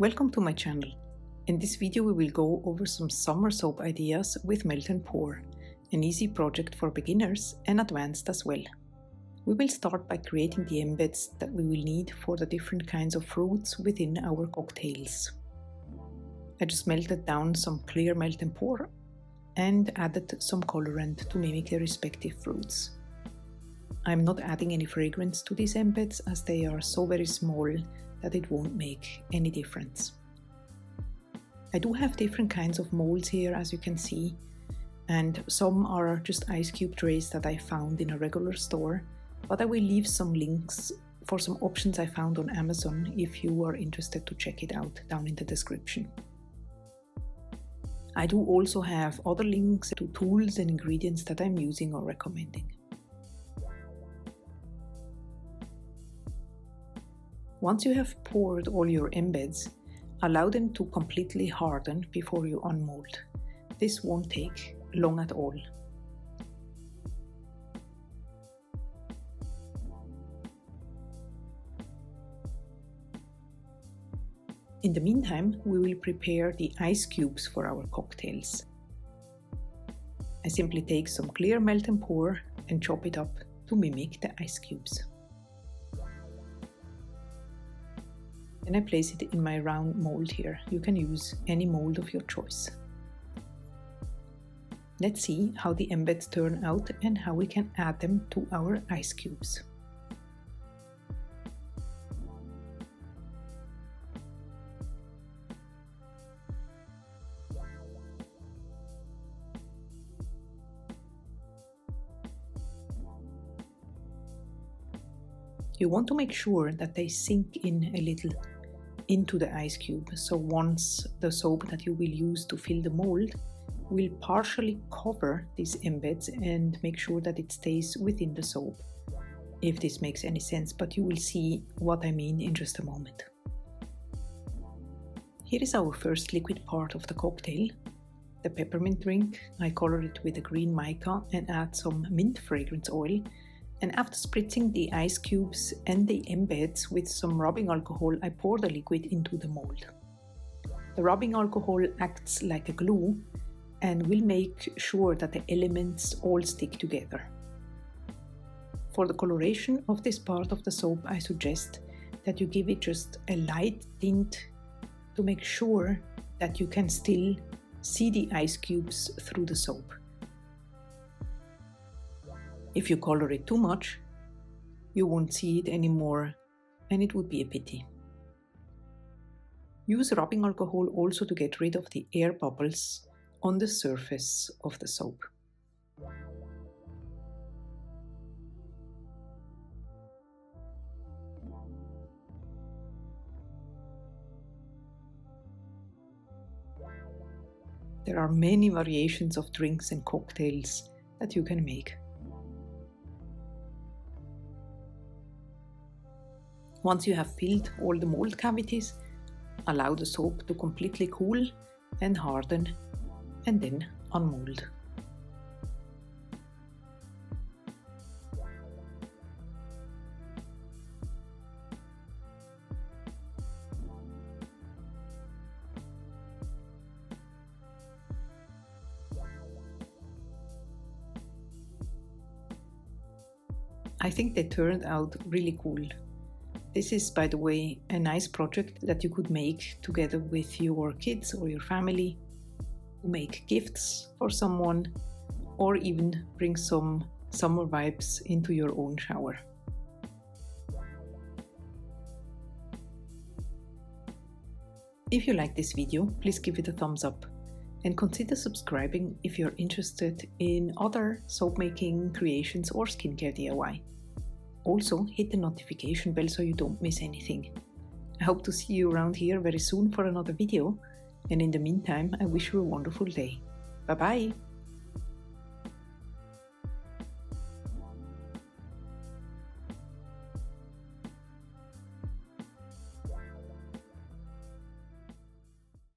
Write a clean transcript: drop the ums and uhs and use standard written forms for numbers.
Welcome to my channel. In this video we will go over some summer soap ideas with melt and pour, an easy project for beginners and advanced as well. We will start by creating the embeds that we will need for the different kinds of fruits within our cocktails. I just melted down some clear melt and pour and added some colorant to mimic the respective fruits. I'm not adding any fragrance to these embeds as they are so very small that it won't make any difference. I do have different kinds of molds here, as you can see, and some are just ice cube trays that I found in a regular store, but I will leave some links for some options I found on Amazon if you are interested to check it out down in the description. I do also have other links to tools and ingredients that I'm using or recommending. Once you have poured all your embeds, allow them to completely harden before you unmold. This won't take long at all. In the meantime, we will prepare the ice cubes for our cocktails. I simply take some clear melt and pour and chop it up to mimic the ice cubes. And I place it in my round mold here. You can use any mold of your choice. Let's see how the embeds turn out and how we can add them to our ice cubes. You want to make sure that they sink in a little into the ice cube, so once the soap that you will use to fill the mold will partially cover these embeds and make sure that it stays within the soap, if this makes any sense, but you will see what I mean in just a moment. Here is our first liquid part of the cocktail, the peppermint drink. I color it with a green mica and add some mint fragrance oil. And after spritzing the ice cubes and the embeds with some rubbing alcohol, I pour the liquid into the mold. The rubbing alcohol acts like a glue and will make sure that the elements all stick together. For the coloration of this part of the soap, I suggest that you give it just a light tint to make sure that you can still see the ice cubes through the soap. If you color it too much, you won't see it anymore, and it would be a pity. Use rubbing alcohol also to get rid of the air bubbles on the surface of the soap. There are many variations of drinks and cocktails that you can make. Once you have filled all the mold cavities, allow the soap to completely cool and harden, and then unmold. I think they turned out really cool. This is, by the way, a nice project that you could make together with your kids or your family, to make gifts for someone, or even bring some summer vibes into your own shower. If you like this video, please give it a thumbs up and consider subscribing if you're interested in other soap making creations or skincare DIY. Also, hit the notification bell so you don't miss anything. I hope to see you around here very soon for another video, and in the meantime, I wish you a wonderful day. Bye bye!